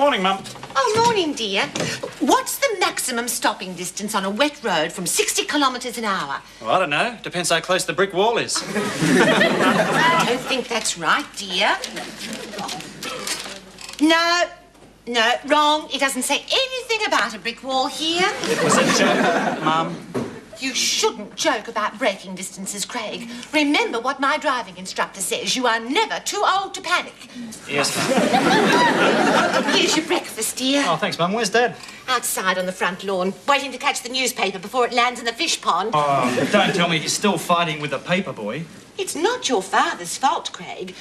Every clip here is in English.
Morning, Mum. Oh, morning, dear. What's the maximum stopping distance on a wet road from 60 kilometres an hour? Well, I don't know. Depends how close the brick wall is. I don't think that's right, dear. No, wrong. It doesn't say anything about a brick wall here. It was a joke, Mum. You shouldn't joke about braking distances, Craig. Remember what my driving instructor says. You are never too old to panic. Yes, Mum. Here's your breakfast, dear. Oh, thanks, Mum. Where's Dad? Outside on the front lawn, waiting to catch the newspaper before it lands in the fish pond. Oh, don't tell me he's still fighting with the paper boy. It's not your father's fault, Craig.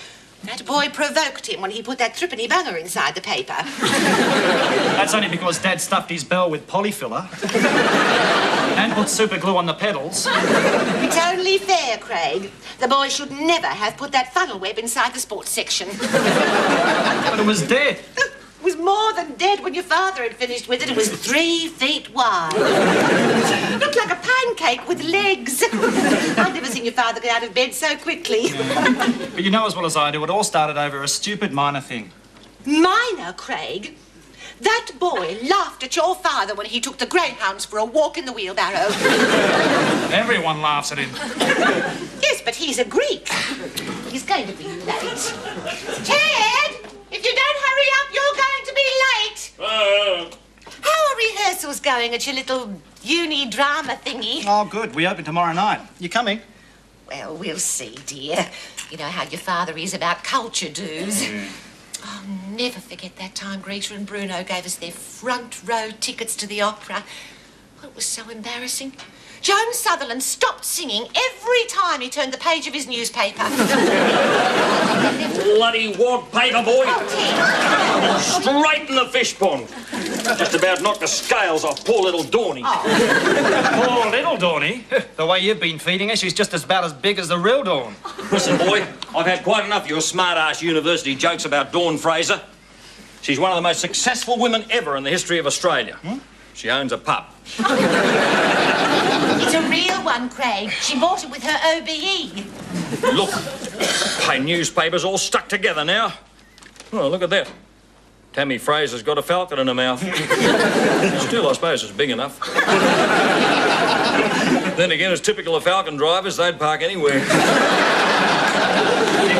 That boy provoked him when he put that threepenny bugger inside the paper. That's only because Dad stuffed his bell with polyfiller and put super glue on the pedals. It's only fair, Craig. The boy should never have put that funnel web inside the sports section. But it was dead. It was more than dead when your father had finished with it. It was 3 feet wide. Looked like a pancake with legs. I've never seen your father get out of bed so quickly. But you know as well as I do, it all started over a stupid minor thing. Minor, Craig? That boy laughed at your father when he took the greyhounds for a walk in the wheelbarrow. Everyone laughs at him. Yes, but he's a Greek. He's going to be late. Ted! If you don't hurry up, you're going to be late. How are rehearsals going at your little uni drama thingy? Oh, good. We open tomorrow night. You coming? Well, we'll see, dear. You know how your father is about culture dues. I'll never forget that time Greta and Bruno gave us their front row tickets to the opera. Oh, it was so embarrassing. Joan Sutherland stopped singing every time he turned the page of his newspaper. Bloody wad paper boy! Oh, Straight in the fish pond. Just about knocked the scales off poor little Dawny. Poor little Dawny. The way you've been feeding her, she's just about as big as the real Dawn. Listen, boy, I've had quite enough of your smart-ass university jokes about Dawn Fraser. She's one of the most successful women ever in the history of Australia. She owns a pub. It's a real one, Craig. She bought it with her OBE. Look, my newspaper's all stuck together now. Oh, look at that. Tammy Fraser's got a falcon in her mouth. Still, I suppose it's big enough. Then again, it's typical of falcon drivers. They'd park anywhere. You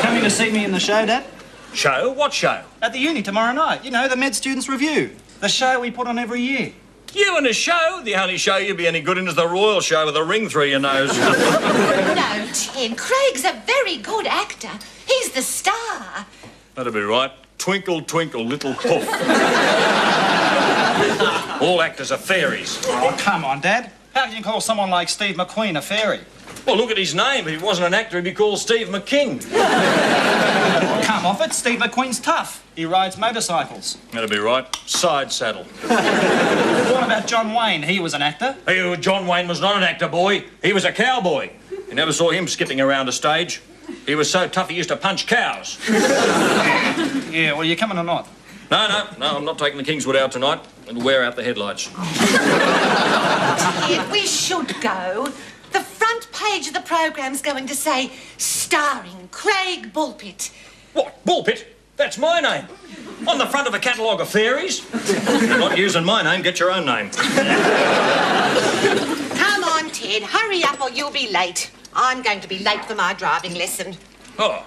coming to see me in the show, Dad? Show? What show? At the uni tomorrow night. You know, the Med Students Review. The show we put on every year. You in a show? The only show you'd be any good in is the Royal Show with a ring through your nose. No, Ted. Craig's a very good actor. He's the star. That'd be right. Twinkle, twinkle, little poof. All actors are fairies. Oh, come on, Dad. How can you call someone like Steve McQueen a fairy? Well, look at his name. If he wasn't an actor, he'd be called Steve McKing. Come off it. Steve McQueen's tough. He rides motorcycles. That'd be right. Side saddle. What about John Wayne? He was an actor. John Wayne was not an actor, boy. He was a cowboy. You never saw him skipping around a stage. He was so tough he used to punch cows. Yeah, well, you coming or not? No, I'm not taking the Kingswood out tonight. It'll wear out the headlights. Ted, we should go. The front page of the programme's going to say, starring Craig Bulpit. What? Bullpit? That's my name. On the front of a catalogue of fairies? You're not using my name, get your own name. Come on, Ted, hurry up or you'll be late. I'm going to be late for my driving lesson. Oh,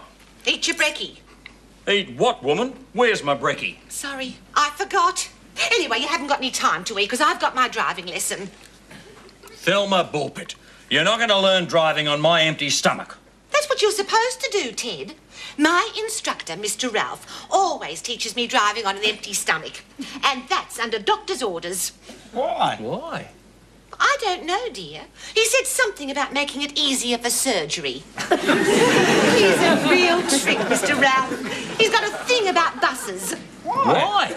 Eat your brekkie. eat what, woman? Where's my brekkie? Sorry, I forgot. Anyway, you haven't got any time to eat because I've got my driving lesson. Thelma Bullpit, you're not going to learn driving on my empty stomach. That's what you're supposed to do, Ted. My instructor, Mr. Ralph, always teaches me driving on an empty stomach. And that's under doctor's orders. Why? Why? I don't know, dear. He said something about making it easier for surgery. He's a real trick, Mr. Ralph. He's got a thing about buses. Why?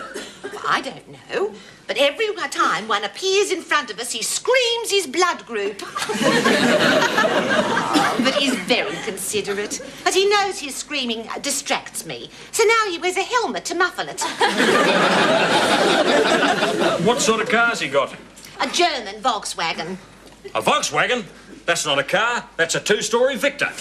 I don't know. But every time one appears in front of us, he screams his blood group. But he's very considerate. But he knows his screaming distracts me. So now he wears a helmet to muffle it. What sort of car's he got? A German Volkswagen. A Volkswagen? That's not a car. That's a two-storey Victor.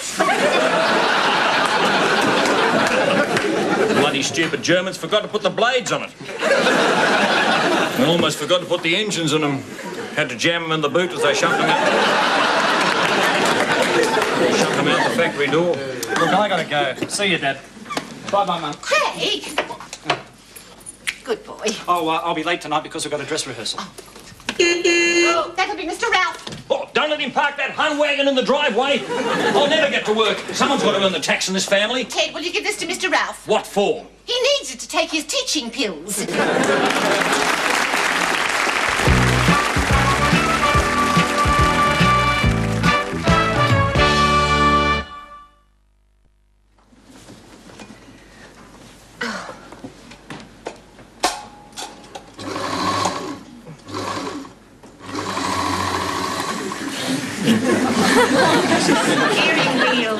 Bloody Bloody stupid Germans forgot to put the blades on it. They almost forgot to put the engines in them. Had to jam them in the boot as they shoved them out. Shoved them out the factory door. Look, I gotta go. See you, Dad. Bye-bye, Mum. Craig! Good boy. Oh, I'll be late tonight because we've got a dress rehearsal. Oh, that'll be Mr. Ralph. Oh, don't let him park that Hun wagon in the driveway. I'll never get to work. Someone's got to earn the tax in this family. Ted, will you give this to Mr. Ralph? What for? He needs it to take his teaching pills. Steering wheel.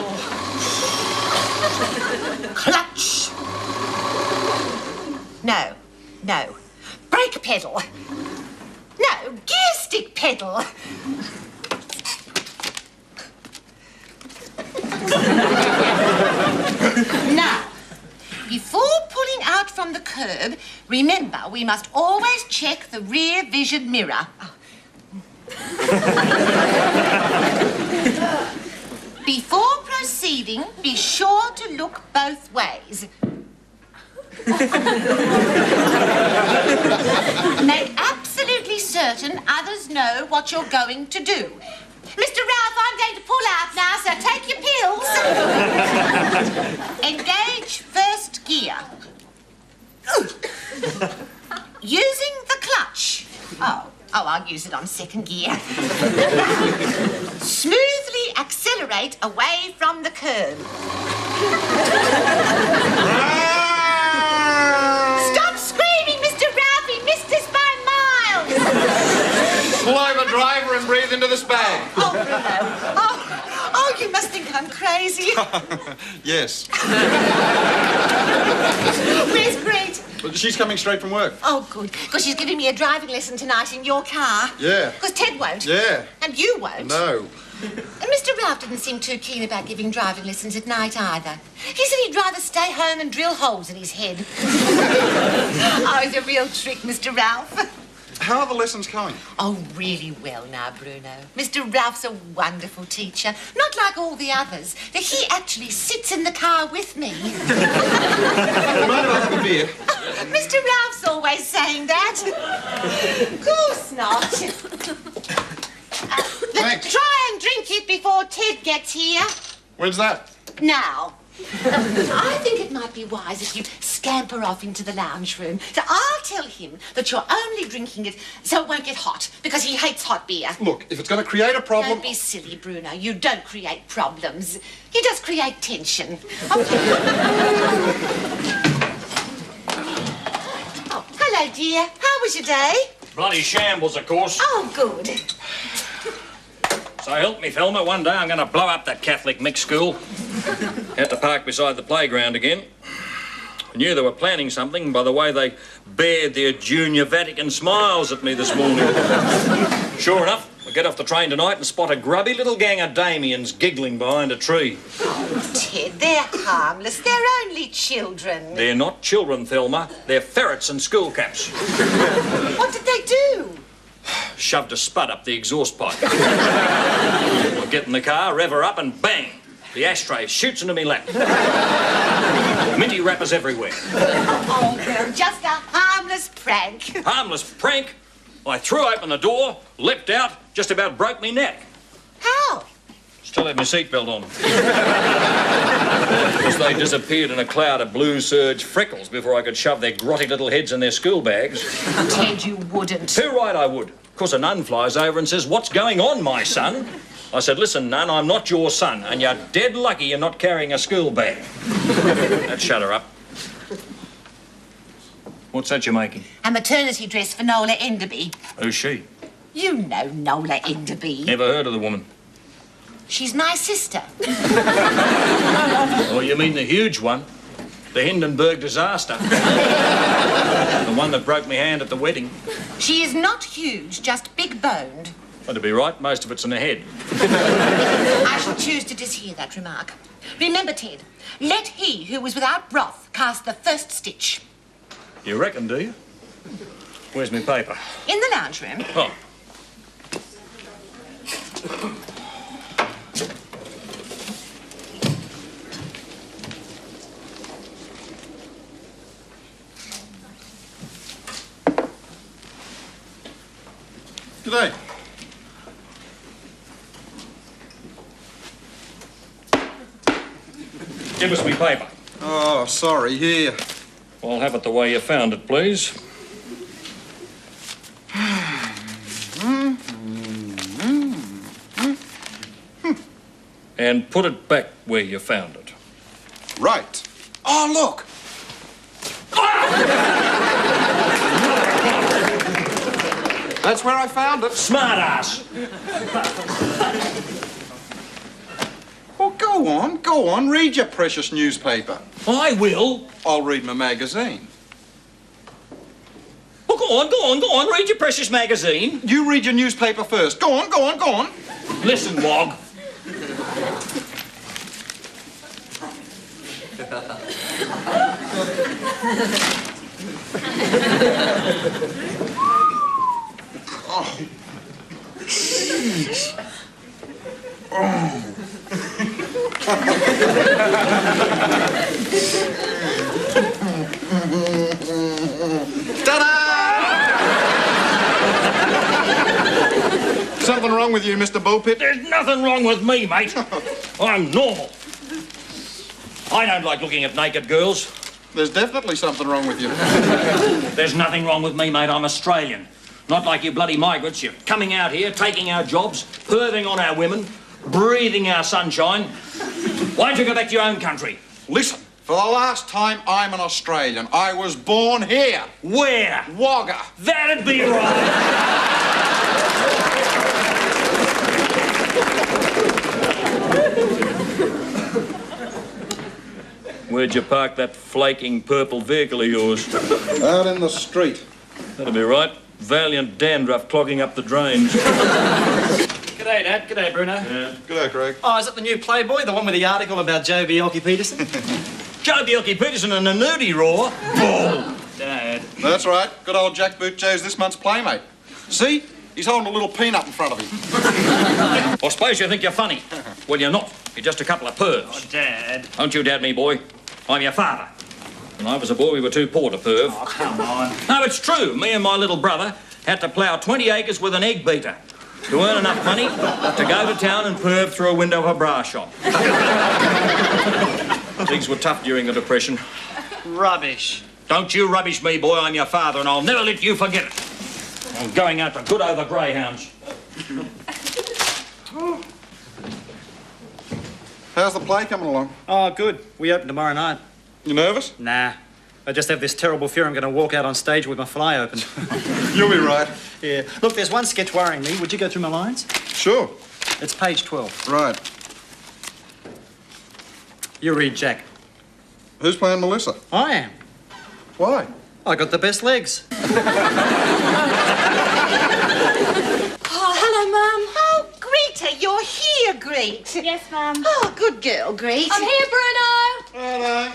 Clutch. No. Brake pedal. No, gear stick pedal. Now, before pulling out from the curb, remember we must always check the rear vision mirror. Before proceeding, be sure to look both ways. Make absolutely certain others know what you're going to do. Mr. Ralph, I'm going to pull out now, so take your pills. Engage first gear. Using the clutch. Oh, I'll use it on second gear. Smoothly accelerate away from the curb. Stop screaming, Mr. Ralph. He missed us by miles. Pull over, driver, and breathe into this bag. Oh, Bruno. Oh, you must think I'm crazy. Yes. Where's Great? But she's coming straight from work. Oh, good. Because she's giving me a driving lesson tonight in your car. Yeah. Because Ted won't. Yeah. And you won't. No. And Mr. Ralph didn't seem too keen about giving driving lessons at night either. He said he'd rather stay home and drill holes in his head. Oh, it's a real trick, Mr. Ralph. How are the lessons going? Oh, really well now, Bruno. Mr. Ralph's a wonderful teacher. Not like all the others. He actually sits in the car with me. Mind if I have a beer? Mr. Ralph's always saying that. Of course not. Thanks. Try and drink it before Ted gets here. When's that? Now. I think it might be wise if you scamper off into the lounge room. So I'll tell him that you're only drinking it so it won't get hot, because he hates hot beer. Look, if it's going to create a problem... Don't be silly, Bruno. You don't create problems. You just create tension. Oh, hello, dear. How was your day? Bloody shambles, of course. Oh, good. So help me, Thelma, one day I'm going to blow up that Catholic mixed school. Had to park beside the playground again. I knew they were planning something by the way they bared their junior Vatican smiles at me this morning. Sure enough, I get off the train tonight and spot a grubby little gang of Damians giggling behind a tree. Oh, Ted, they're harmless. They're only children. They're not children, Thelma. They're ferrets in school caps. What did they do? Shoved a spud up the exhaust pipe. I get in the car, rev her up, and bang! The ashtray shoots into me lap. Minty wrappers everywhere. Oh, well, just a harmless prank. Harmless prank. I threw open the door, leapt out, just about broke me neck. How? Still had my seatbelt on. Because they disappeared in a cloud of blue surge freckles before I could shove their grotty little heads in their school bags. Ted, you wouldn't. Too right I would. Of course, a nun flies over and says, "What's going on, my son?" I said, "Listen, nun, I'm not your son, and you're dead lucky you're not carrying a school bag." That shut her up. What's that you're making? A maternity dress for Nola Enderby. Who's she? You know Nola Enderby. Never heard of the woman. She's my sister. Oh, you mean the huge one? The Hindenburg disaster. The one that broke my hand at the wedding. She is not huge, just big-boned. Well, to be right, most of it's in the head. I shall choose to dishear that remark. Remember, Ted, let he who was without broth past the first stitch. You reckon, do you? Where's my paper? In the lounge room. Oh. G'day. Give us me paper. Oh, sorry, here. I'll have it the way you found it, please. And put it back where you found it. Right. Oh, look. That's where I found it. Smart ass! Well, go on, read your precious newspaper. I will. I'll read my magazine. Well, go on, read your precious magazine. You read your newspaper first. Go on. Listen, Wog. Something wrong with you, Mr. Bullpit? There's nothing wrong with me, mate. I'm normal. I don't like looking at naked girls. There's definitely something wrong with you. There's nothing wrong with me, mate. I'm Australian. Not like you bloody migrants. You're coming out here, taking our jobs, perving on our women, breathing our sunshine. Why don't you go back to your own country? Listen, for the last time, I'm an Australian. I was born here. Where? Wagga. That'd be right. Where'd you park that flaking purple vehicle of yours? Out in the street. That'll be right. Valiant dandruff clogging up the drains. G'day, Dad. G'day, Bruno. Yeah. G'day, Craig. Oh, is that the new Playboy? The one with the article about Joe Bjelke-Peterson? Joe Bjelke-Peterson and a nudie roar. Bull. Dad. That's right. Good old Jack Boot Joe's this month's playmate. See? He's holding a little peanut in front of him. I suppose you think you're funny. Well, you're not. You're just a couple of pervs. Oh, Dad. Don't you dad me, boy. I'm your father. When I was a boy, we were too poor to perv. Oh, come on. No, it's true. Me and my little brother had to plough 20 acres with an egg beater to earn enough money to go to town and perv through a window of a bra shop. Things were tough during the Depression. Rubbish. Don't you rubbish me, boy. I'm your father, and I'll never let you forget it. I'm going out to good over greyhounds. How's the play coming along? Oh, good. We open tomorrow night. You nervous? Nah. I just have this terrible fear I'm going to walk out on stage with my fly open. You'll be right. Yeah. Look, there's one sketch worrying me. Would you go through my lines? Sure. It's page 12. Right. You read, Jack. Who's playing Melissa? I am. Why? I got the best legs. Oh, hello, Mum. Oh, Greta, you're here, Greet. Yes, Mum. Oh, good girl, Greet. I'm here, Bruno. Hello.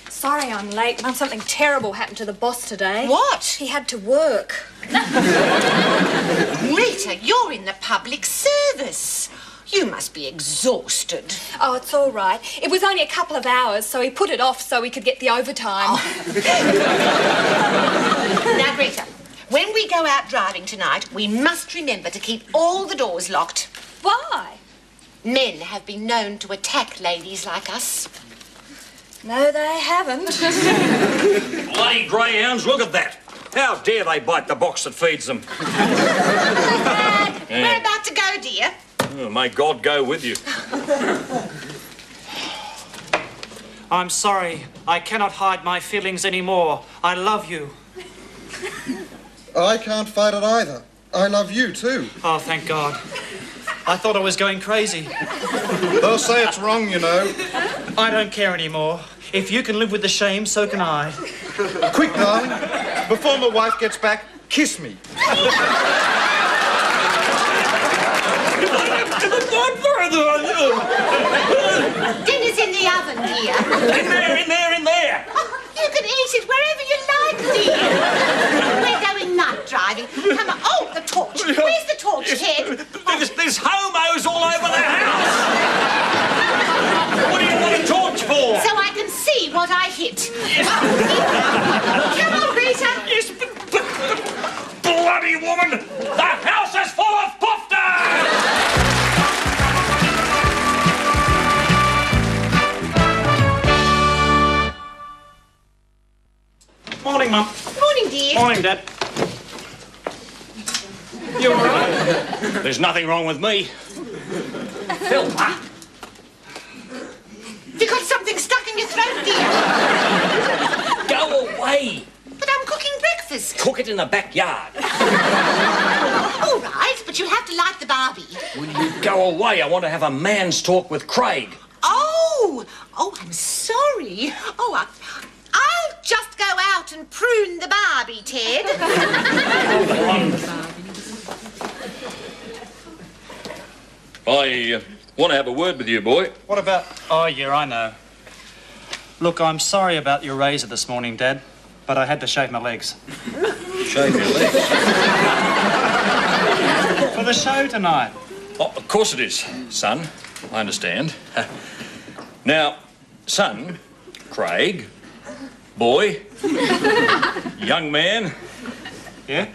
Sorry I'm late, Mum. Something terrible happened to the boss today. What? He had to work. Greta, you're in the public service. You must be exhausted. Oh, it's all right. It was only a couple of hours, so he put it off so we could get the overtime. Now, Greta, when we go out driving tonight, we must remember to keep all the doors locked. Why? Men have been known to attack ladies like us. No, they haven't. Bloody greyhounds, look at that. How dare they bite the box that feeds them? Dad, we're about to go, dear. Oh, may God go with you. I'm sorry. I cannot hide my feelings anymore. I love you. I can't fight it either. I love you too. Oh, thank God. I thought I was going crazy. They'll say it's wrong, you know. I don't care anymore. If you can live with the shame, so can I. Quick, darling. Before my wife gets back, kiss me. Dinner's in the oven, dear. In there. place it wherever you like, dear. We're going night driving. Come on. Oh, the torch. Where's the torch, Ted? There's homos all over the house! What do you want a torch for? So I can see what I hit. Come on, Rita. Yes, but bloody woman! The house is full of poofters! Morning, Mum. Morning, dear. Morning, Dad. You all right? There's nothing wrong with me. Filma? You got something stuck in your throat, dear. Go away! But I'm cooking breakfast. Cook it in the backyard. All right, but you'll have to light the barbie. Will you go away? I want to have a man's talk with Craig. Oh, I'm sorry. I'll just go out and prune the barbie, Ted. I want to have a word with you, boy. What about... Oh, yeah, I know. Look, I'm sorry about your razor this morning, Dad, but I had to shave my legs. Shave your legs. For the show tonight. Oh, of course it is, son. I understand. Now, son, Craig, boy, young man. Yeah?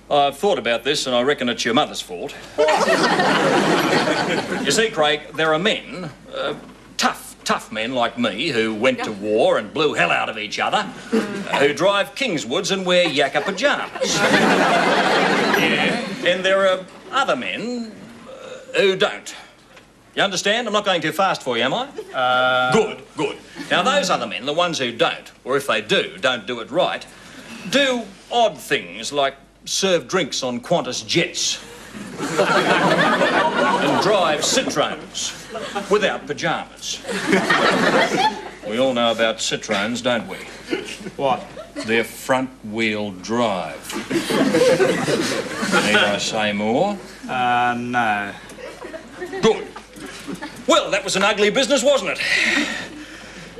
I've thought about this and I reckon it's your mother's fault. You see, Craig, there are men, tough men like me who went to war and blew hell out of each other, who drive Kingswoods and wear yakka pyjamas. Yeah. And there are other men who don't. You understand? I'm not going too fast for you, am I? Good. Now, those other men, the ones who don't, or if they do, don't do it right, do odd things like serve drinks on Qantas jets and drive Citroens without pyjamas. We all know about Citroens, don't we? What? They're front-wheel drive. Need I say more? No. Good. Well, that was an ugly business, wasn't it?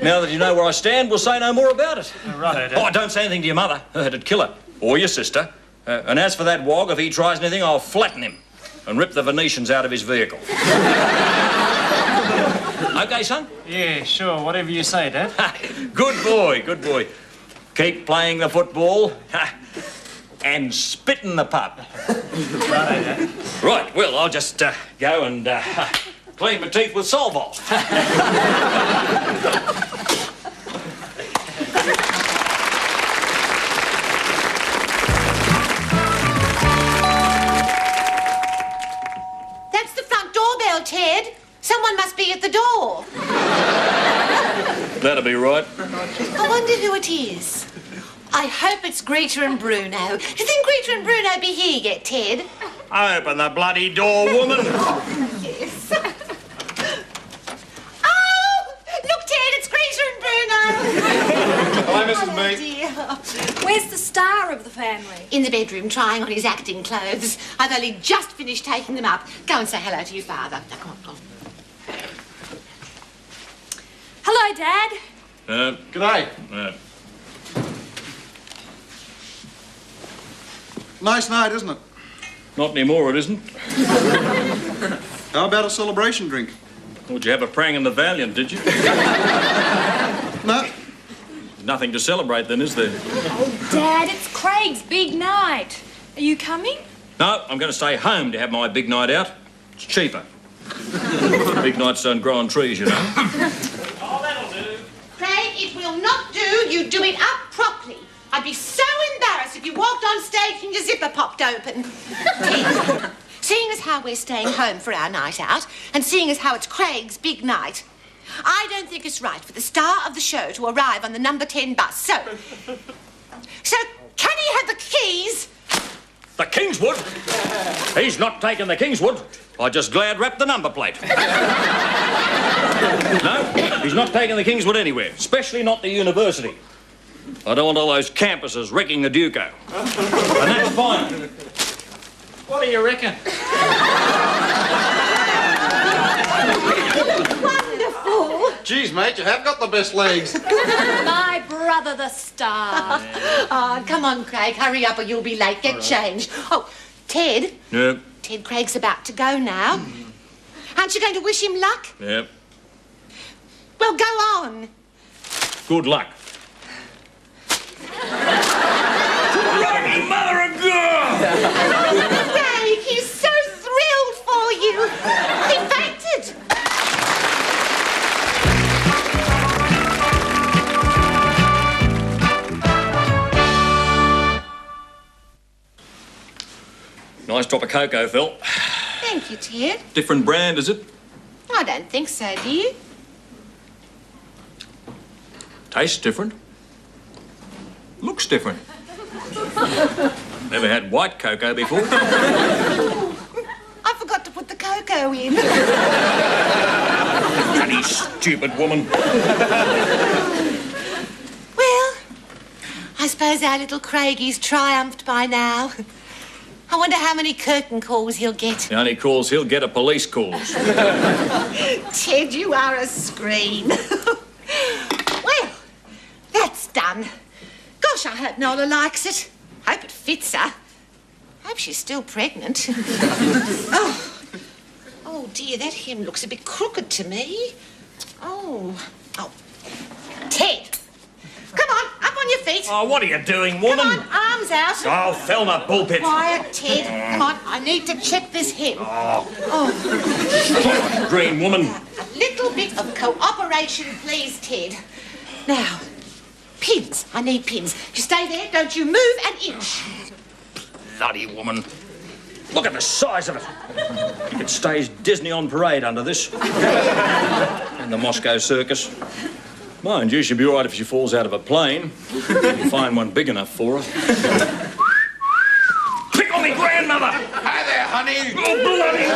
Now that you know where I stand, we'll say no more about it. Right, Dad. Oh, don't say anything to your mother. It'd kill her. Or your sister. And as for that wog, if he tries anything, I'll flatten him and rip the Venetians out of his vehicle. Okay, son? Yeah, sure. Whatever you say, Dad. Good boy. Keep playing the football and spit in the pub. Right, Dad. Right, well, I'll just go and clean my teeth with Solvol. That's the front doorbell, Ted. Someone must be at the door. That'll be right. I wonder who it is. I hope it's Greta and Bruno. Do you think Greta and Bruno be here yet, Ted? Open the bloody door, woman. Yes. Oh, look, Ted, it's Greta and Bruno. Hi, Mrs. Hello, B. dear. Where's the star of the family? In the bedroom, trying on his acting clothes. I've only just finished taking them up. Go and say hello to your father. Now, come on. Hello, Dad. G'day. Nice night, isn't it? Not anymore, it isn't. How about a celebration drink? Would you have a prang in the Valiant, did you? No. Nothing to celebrate then, is there? Dad, it's Craig's big night. Are you coming? No, I'm going to stay home to have my big night out. It's cheaper. Big nights don't grow on trees, you know. Oh, that'll do. Craig, it will not do. You do it up properly. I'd be so embarrassed if you walked on stage and your zipper popped open. Seeing as how we're staying home for our night out, and seeing as how it's Craig's big night, I don't think it's right for the star of the show to arrive on the number 10 bus. So can he have the keys? The Kingswood? He's not taking the Kingswood. I just glad wrapped the number plate. No, he's not taking the Kingswood anywhere, especially not the university. I don't want all those campuses wrecking the Duco. And that's fine. What do you reckon? Wonderful. Geez, mate, you have got the best legs. My brother, the star. Oh, come on, Craig. Hurry up or you'll be late. Get changed. Oh, Ted. Yep, Ted, Craig's about to go now. Aren't you going to wish him luck? yep. Well, go on. Good luck. Bloody mother of God! Craig, he's so thrilled for you. He fainted. Nice drop of cocoa, Phil. Thank you, Ted. Different brand, is it? I don't think so, do you? Tastes different. Looks different. Never had white cocoa before. I forgot to put the cocoa in. Bloody stupid woman. Well, I suppose our little Craigie's triumphed by now. I wonder how many curtain calls he'll get. The only calls he'll get are police calls. Ted, you are a scream. Well, that's done. Gosh, I hope Nola likes it. Hope it fits her. Hope she's still pregnant. Oh dear, that hem looks a bit crooked to me. Oh. Ted, come on, up on your feet. Oh, what are you doing, woman? Come on, arms out. Oh, Thelma, bullpit. Quiet, Ted. Come on, I need to check this hem. Green woman. A little bit of cooperation, please, Ted. Now, pins. I need pins. You stay there. Don't you move an inch. Bloody woman. Look at the size of it. You could stage Disney on parade under this. And the Moscow Circus. Mind you, she'll be all right if she falls out of a plane. You find one big enough for her. Pick on me grandmother! Hi there, honey. Oh, bloody